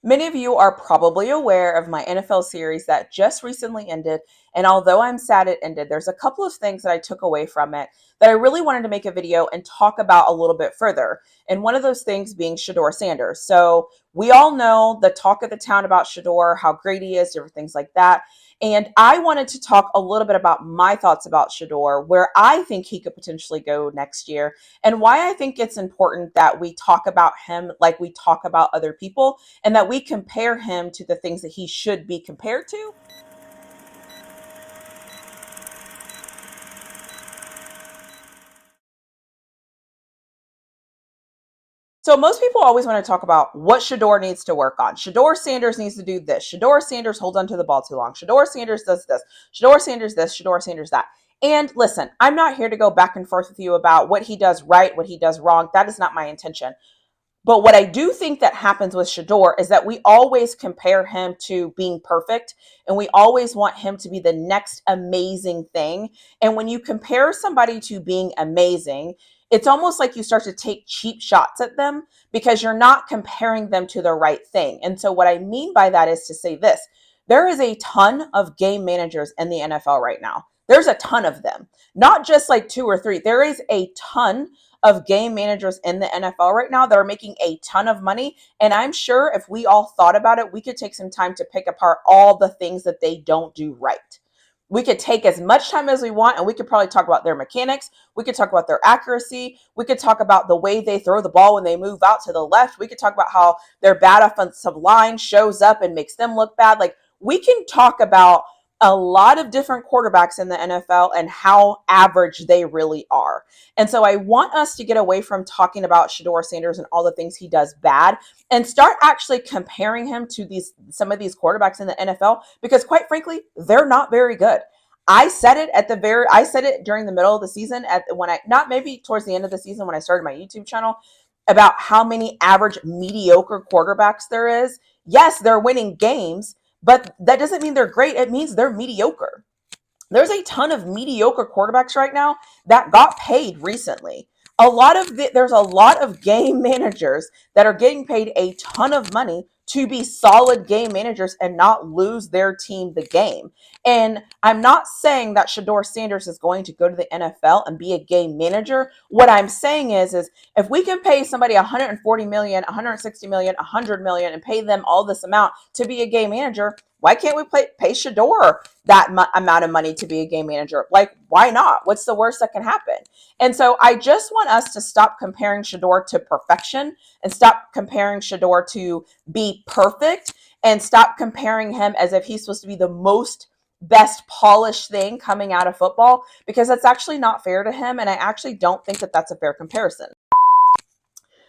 Many of you are probably aware of my NFL series that just recently ended. And although I'm sad it ended, there's a couple of things that I took away from it that I really wanted to make a video and talk about a little bit further. And one of those things being SHEDEUR Sanders. So we all know the talk of the town about SHEDEUR, how great he is, different things like that. And I wanted to talk a little bit about my thoughts about SHEDEUR, where I think he could potentially go next year, and why I think it's important that we talk about him like we talk about other people, and that we compare him to the things that he should be compared to. So most people always want to talk about what SHEDEUR needs to work on. SHEDEUR Sanders needs to do this. SHEDEUR Sanders holds onto the ball too long. SHEDEUR Sanders does this. SHEDEUR Sanders this. SHEDEUR Sanders that. And listen, I'm not here to go back and forth with you about what he does right, what he does wrong. That is not my intention. But what I do think that happens with SHEDEUR is that we always compare him to being perfect, and we always want him to be the next amazing thing. And when you compare somebody to being amazing, it's almost like you start to take cheap shots at them because you're not comparing them to the right thing. And so what I mean by that is to say this: there is a ton of game managers in the NFL right now. There's a ton of them, not just like two or three. There is a ton of game managers in the NFL right now that are making a ton of money. And I'm sure if we all thought about it, we could take some time to pick apart all the things that they don't do right. We could take as much time as we want, and we could probably talk about their mechanics. We could talk about their accuracy. We could talk about the way they throw the ball when they move out to the left. We could talk about how their bad offensive line shows up and makes them look bad. Like, we can talk about a lot of different quarterbacks in the NFL and how average they really are. And so I want us to get away from talking about SHEDEUR Sanders and all the things he does bad and start actually comparing him to some of these quarterbacks in the NFL, because quite frankly, they're not very good. I said it during the middle of the season, not maybe towards the end of the season when I started my YouTube channel, about how many average mediocre quarterbacks there is. Yes, they're winning games, but that doesn't mean they're great. It means they're mediocre. There's a ton of mediocre quarterbacks right now that got paid recently. There's a lot of game managers that are getting paid a ton of money to be solid game managers and not lose their team the game. And I'm not saying that SHEDEUR Sanders is going to go to the NFL and be a game manager. What I'm saying is if we can pay somebody 140 million, 160 million, 100 million and pay them all this amount to be a game manager, why can't we pay SHEDEUR that amount of money to be a game manager? Like, why not? What's the worst that can happen? And so I just want us to stop comparing SHEDEUR to perfection and stop comparing SHEDEUR to be perfect, and stop comparing him as if he's supposed to be the most best polished thing coming out of football, because that's actually not fair to him. And I actually don't think that that's a fair comparison.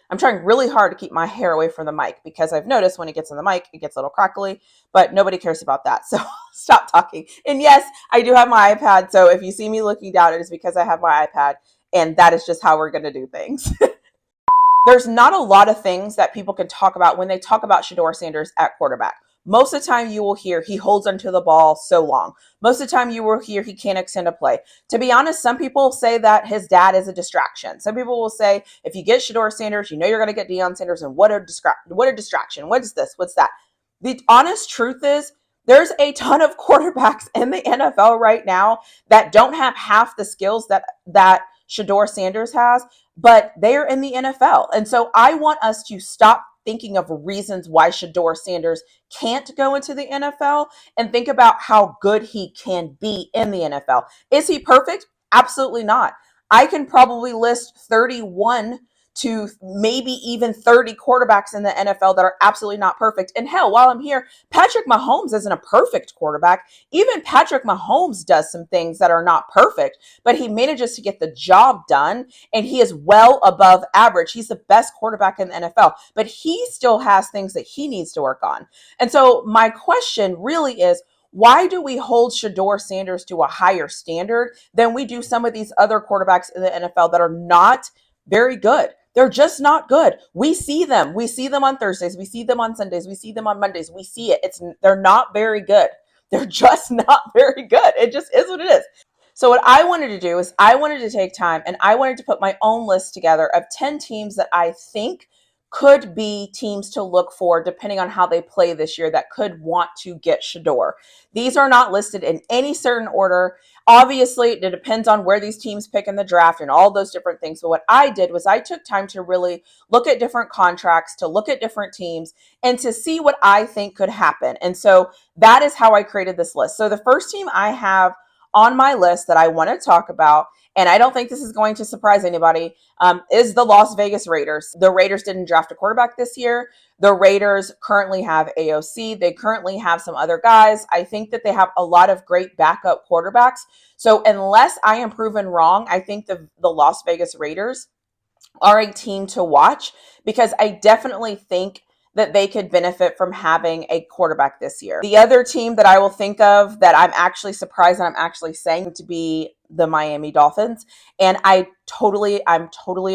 I'm trying really hard to keep my hair away from the mic because I've noticed when it gets on the mic, it gets a little crackly, but nobody cares about that. So stop talking. And yes, I do have my iPad. So if you see me looking down, it is because I have my iPad, and that is just how we're going to do things. There's not a lot of things that people can talk about when they talk about SHEDEUR Sanders at quarterback. Most of the time you will hear he holds onto the ball so long. Most of the time you will hear he can't extend a play. To be honest, some people say that his dad is a distraction. Some people will say, if you get SHEDEUR Sanders, you know you're going to get Deion Sanders, and what a distraction. What is this? What's that? The honest truth is, there's a ton of quarterbacks in the NFL right now that don't have half the skills that SHEDEUR Sanders has, but they're in the NFL. And so I want us to stop thinking of reasons why SHEDEUR Sanders can't go into the NFL and think about how good he can be in the NFL. Is he perfect? Absolutely not. I can probably list 31 to maybe even 30 quarterbacks in the NFL that are absolutely not perfect. And hell, while I'm here, Patrick Mahomes isn't a perfect quarterback. Even Patrick Mahomes does some things that are not perfect, but he manages to get the job done, and he is well above average. He's the best quarterback in the NFL, but he still has things that he needs to work on. And so my question really is, why do we hold SHEDEUR Sanders to a higher standard than we do some of these other quarterbacks in the NFL that are not very good? They're just not good. We see them. We see them on Thursdays. We see them on Sundays. We see them on Mondays. We see it. They're not very good. They're just not very good. It just is what it is. So what I wanted to do is I wanted to take time and I wanted to put my own list together of 10 teams that I think could be teams to look for depending on how they play this year that could want to get Shedeur. These are not listed in any certain order. Obviously, it depends on where these teams pick in the draft and all those different things. But what I did was I took time to really look at different contracts, to look at different teams, and to see what I think could happen. And so that is how I created this list. So the first team I have on my list that I want to talk about, and I don't think this is going to surprise anybody, is the Las Vegas Raiders. The Raiders didn't draft a quarterback this year. The Raiders currently have AOC. They currently have some other guys. I think that they have a lot of great backup quarterbacks. So unless I am proven wrong, I think the Las Vegas Raiders are a team to watch, because I definitely think that they could benefit from having a quarterback this year. The other team that I will think of that I'm actually surprised that I'm actually saying to be the Miami Dolphins. And I'm totally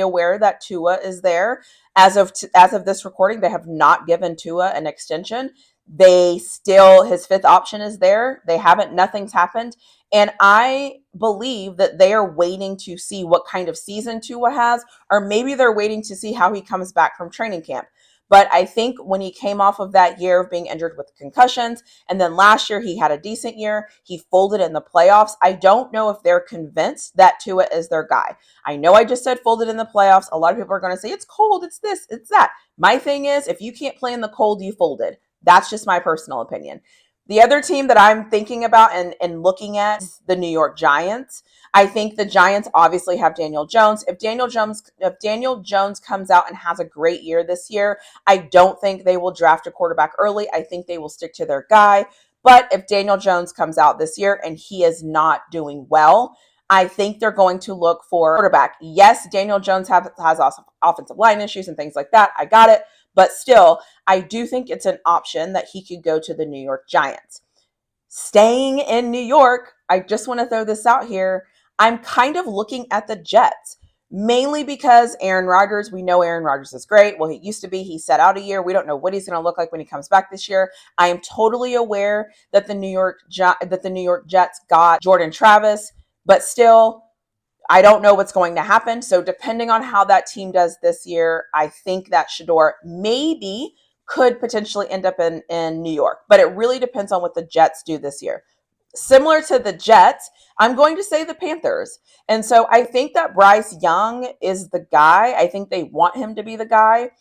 aware that Tua is there. As of this recording, they have not given Tua an extension. His fifth option is there. Nothing's happened. And I believe that they are waiting to see what kind of season Tua has, or maybe they're waiting to see how he comes back from training camp. But I think when he came off of that year of being injured with concussions, and then last year he had a decent year, he folded in the playoffs. I don't know if they're convinced that Tua is their guy. I know I just said folded in the playoffs. A lot of people are going to say, it's cold, it's this, it's that. My thing is, if you can't play in the cold, you folded. That's just my personal opinion. The other team that I'm thinking about and looking at is the New York Giants. I think the Giants obviously have Daniel Jones. If Daniel Jones comes out and has a great year this year, I don't think they will draft a quarterback early. I think they will stick to their guy. But if Daniel Jones comes out this year and he is not doing well, I think they're going to look for a quarterback. Yes, Daniel Jones has offensive line issues and things like that. I got it. But still, I do think it's an option that he could go to the New York Giants. Staying in New York, I just want to throw this out here. I'm kind of looking at the Jets, mainly because Aaron Rodgers, we know Aaron Rodgers is great. Well, he used to be. He set out a year. We don't know what he's going to look like when he comes back this year. I am totally aware that the New York Jets got Jordan Travis, but still, I don't know what's going to happen. So depending on how that team does this year, I think that Shedeur maybe could potentially end up in New York. But it really depends on what the Jets do this year. Similar to the Jets, I'm going to say the Panthers. And so I think that Bryce Young is the guy. I think they want him to be the guy.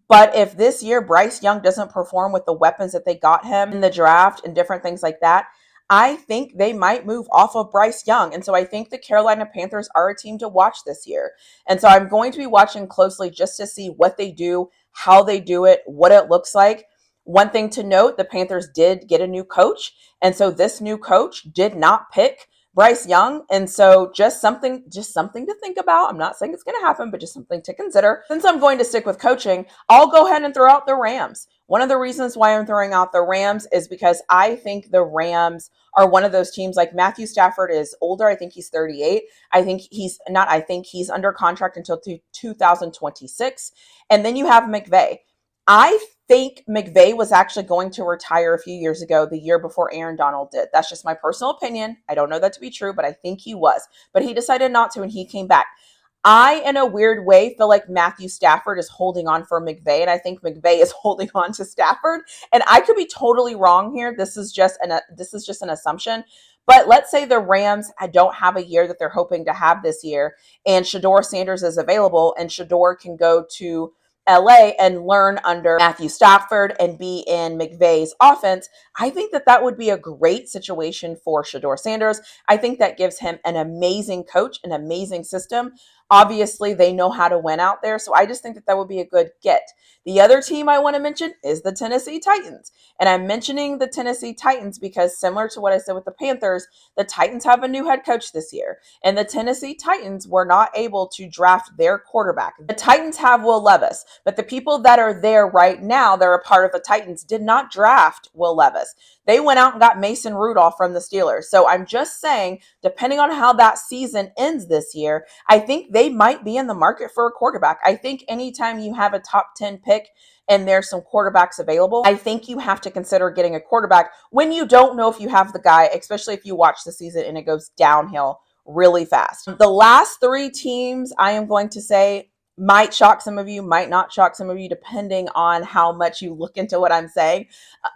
But if this year Bryce Young doesn't perform with the weapons that they got him in the draft and different things like that, I think they might move off of Bryce Young. And so I think the Carolina Panthers are a team to watch this year. And so I'm going to be watching closely just to see what they do, how they do it, what it looks like. One thing to note, the Panthers did get a new coach. And so this new coach did not pick Bryce Young. And so just something to think about. I'm not saying it's going to happen, but just something to consider. Since I'm going to stick with coaching, I'll go ahead and throw out the Rams. One of the reasons why I'm throwing out the Rams is because I think the Rams are one of those teams. Like Matthew Stafford is older. I think he's 38. I think he's under contract until 2026. And then you have McVay. I think McVay was actually going to retire a few years ago, the year before Aaron Donald did. That's just my personal opinion. I don't know that to be true, but I think he was. But he decided not to, and he came back. I, in a weird way, feel like Matthew Stafford is holding on for McVay, and I think McVay is holding on to Stafford. And I could be totally wrong here. This is just an assumption. But let's say the Rams don't have a year that they're hoping to have this year, and SHEDEUR Sanders is available, and SHEDEUR can go to LA and learn under Matthew Stafford and be in McVay's offense. I think that would be a great situation for SHEDEUR Sanders. I think that gives him an amazing coach, an amazing system. Obviously, they know how to win out there. So I just think that would be a good get. The other team I want to mention is the Tennessee Titans. And I'm mentioning the Tennessee Titans because similar to what I said with the Panthers, the Titans have a new head coach this year. And the Tennessee Titans were not able to draft their quarterback. The Titans have Will Levis, but the people that are there right now, they're a part of the Titans, did not draft Will Levis. They went out and got Mason Rudolph from the Steelers. So I'm just saying, depending on how that season ends this year, I think they might be in the market for a quarterback. I think anytime you have a top 10 pick and there's some quarterbacks available, I think you have to consider getting a quarterback when you don't know if you have the guy, especially if you watch the season and it goes downhill really fast. The last three teams I am going to say might shock some of you, might not shock some of you, depending on how much you look into what I'm saying.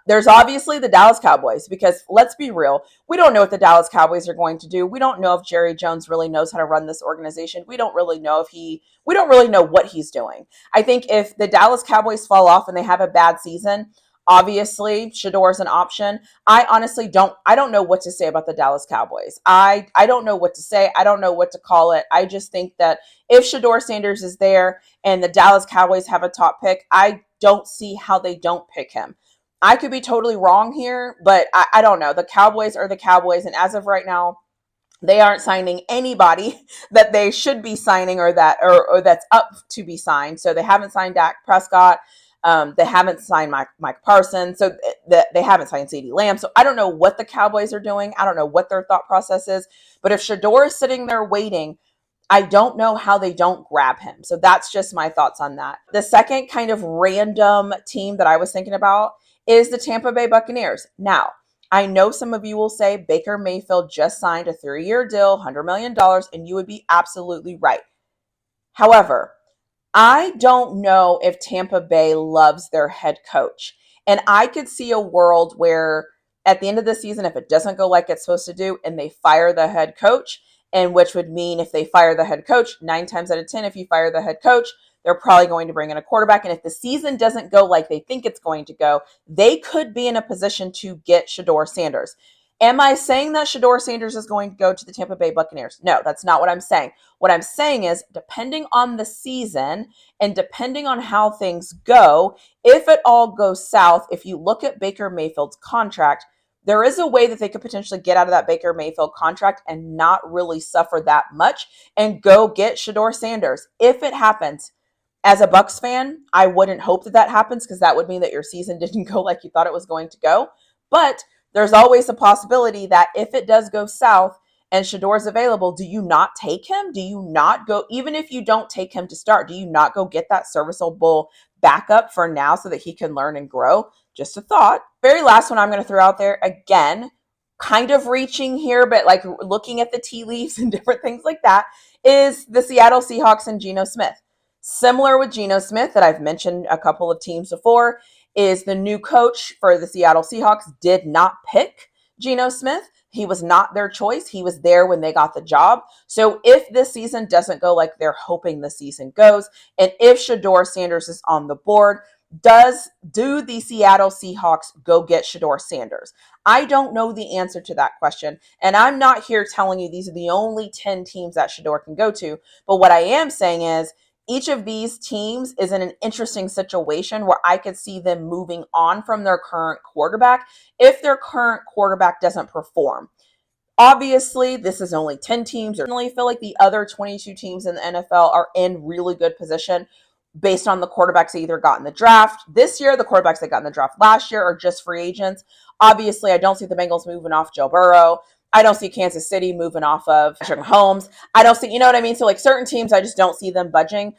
There's obviously the Dallas Cowboys, because let's be real, we don't know what the Dallas Cowboys are going to do. We don't know if Jerry Jones really knows how to run this organization. We don't really know we don't really know what he's doing. I think if the Dallas Cowboys fall off and they have a bad season, obviously Shedeur is an option. I don't know what to say about the Dallas Cowboys. I don't know what to say. I don't know what to call it. I just think that if Shedeur Sanders is there and the Dallas Cowboys have a top pick, I don't see how they don't pick him. I could be totally wrong here, but I don't know. The Cowboys are the Cowboys, and as of right now, they aren't signing anybody that they should be signing, or that's up to be signed. So they haven't signed Dak Prescott. They haven't signed Mike Parsons. So they haven't signed CeeDee Lamb. So I don't know what the Cowboys are doing. I don't know what their thought process is. But if Shedeur is sitting there waiting, I don't know how they don't grab him. So that's just my thoughts on that. The second kind of random team that I was thinking about is the Tampa Bay Buccaneers. Now, I know some of you will say Baker Mayfield just signed a 3-year deal, $100 million, and you would be absolutely right. However, I don't know if Tampa Bay loves their head coach. And I could see a world where at the end of the season, if it doesn't go like it's supposed to do and they fire the head coach, and which would mean if they fire the head coach, 9 times out of 10, if you fire the head coach, they're probably going to bring in a quarterback. And if the season doesn't go like they think it's going to go, they could be in a position to get Shedeur Sanders. Am I saying that Shedeur Sanders is going to go to the Tampa Bay Buccaneers? No, that's not what I'm saying. What I'm saying is, depending on the season and depending on how things go, if it all goes south, if you look at Baker Mayfield's contract, there is a way that they could potentially get out of that Baker Mayfield contract and not really suffer that much and go get Shedeur Sanders. If it happens, as a Bucs fan, I wouldn't hope that happens, because that would mean that your season didn't go like you thought it was going to go. But there's always a possibility that if it does go south and Shedeur's available, do you not take him? Do you not go, even if you don't take him to start, do you not go get that serviceable backup for now so that he can learn and grow? Just a thought. Very last one I'm going to throw out there, again, kind of reaching here, but like looking at the tea leaves and different things like that, is the Seattle Seahawks and Geno Smith. Similar with Geno Smith that I've mentioned a couple of teams before, is the new coach for the Seattle Seahawks did not pick Geno Smith. He was not their choice. He was there when they got the job. So if this season doesn't go like they're hoping the season goes, and if Shedeur Sanders is on the board, do the Seattle Seahawks go get Shedeur Sanders? I don't know the answer to that question, and I'm not here telling you these are the only 10 teams that Shedeur can go to, but what I am saying is each of these teams is in an interesting situation where I could see them moving on from their current quarterback if their current quarterback doesn't perform. Obviously, this is only 10 teams. I really feel like the other 22 teams in the NFL are in really good position based on the quarterbacks they either got in the draft this year, the quarterbacks they got in the draft last year, or just free agents. Obviously, I don't see the Bengals moving off Joe Burrow. I don't see Kansas City moving off of Patrick Mahomes. I don't see, you know what I mean? So like certain teams, I just don't see them budging.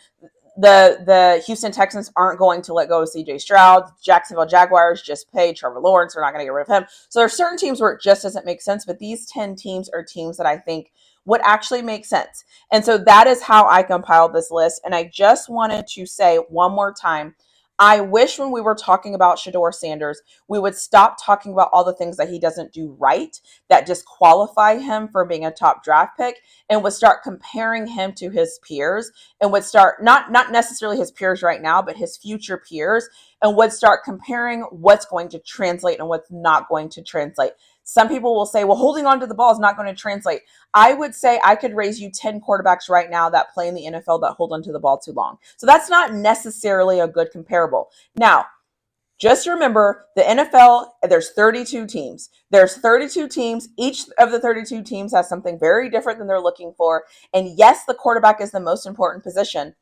The Houston Texans aren't going to let go of CJ Stroud. Jacksonville Jaguars just paid Trevor Lawrence. They're not going to get rid of him. So there's certain teams where it just doesn't make sense, but these 10 teams are teams that I think would actually make sense. And so that is how I compiled this list. And I just wanted to say one more time, I wish when we were talking about Shedeur Sanders, we would stop talking about all the things that he doesn't do right that disqualify him for being a top draft pick, and would start comparing him to his peers, and would start not necessarily his peers right now, but his future peers, and would start comparing what's going to translate and what's not going to translate. Some people will say, well, holding on to the ball is not going to translate. I would say I could raise you 10 quarterbacks right now that play in the NFL that hold onto the ball too long. So that's not necessarily a good comparable. Now, just remember the NFL, there's 32 teams. There's 32 teams. Each of the 32 teams has something very different than they're looking for. And yes, the quarterback is the most important position.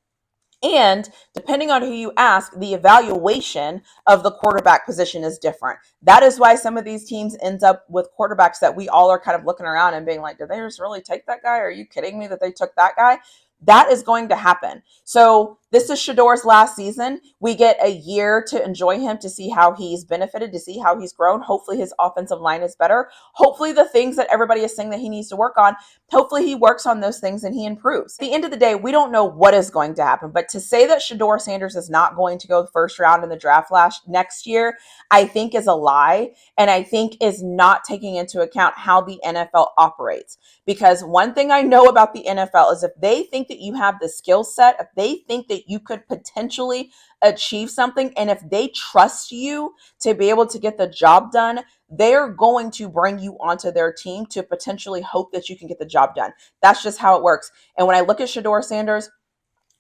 And depending on who you ask, the evaluation of the quarterback position is different. That is why some of these teams end up with quarterbacks that we all are kind of looking around and being like, did they just really take that guy? Are you kidding me that they took that guy? That is going to happen. So this is Shedeur's last season. We get a year to enjoy him, to see how he's benefited, to see how he's grown. Hopefully his offensive line is better. Hopefully the things that everybody is saying that he needs to work on, hopefully he works on those things and he improves. At the end of the day, we don't know what is going to happen, but to say that Shedeur Sanders is not going to go the first round in the draft next year, I think is a lie, and I think is not taking into account how the NFL operates. Because one thing I know about the NFL is if they think that you have the skill set, if they think that you could potentially achieve something, and if they trust you to be able to get the job done, they're going to bring you onto their team to potentially hope that you can get the job done. That's just how it works. And when I look at Shedeur Sanders,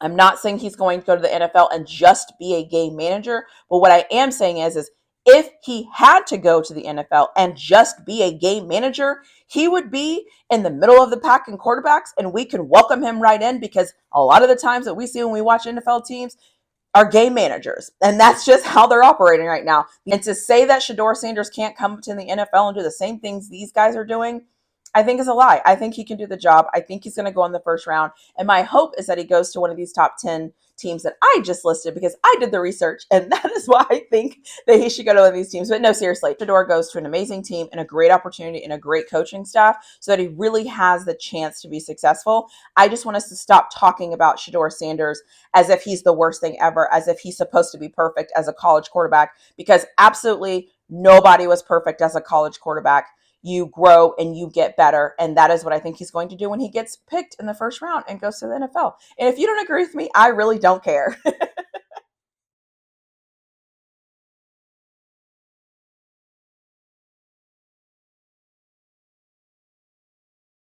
I'm not saying he's going to go to the NFL and just be a game manager, but what I am saying is if he had to go to the NFL and just be a game manager, he would be in the middle of the pack in quarterbacks, and we can welcome him right in, because a lot of the times that we see when we watch NFL teams are game managers, and that's just how they're operating right now. And to say that Shedeur Sanders can't come to the NFL and do the same things these guys are doing, I think is a lie. I think he can do the job. I think he's going to go in the first round. And my hope is that he goes to one of these top 10 teams that I just listed, because I did the research, and that is why I think that he should go to one of these teams. But no, seriously, Shedeur goes to an amazing team and a great opportunity and a great coaching staff so that he really has the chance to be successful. I just want us to stop talking about Shedeur Sanders as if he's the worst thing ever, as if he's supposed to be perfect as a college quarterback, because absolutely nobody was perfect as a college quarterback. You grow and you get better. And that is what I think he's going to do when he gets picked in the first round and goes to the NFL. And if you don't agree with me, I really don't care.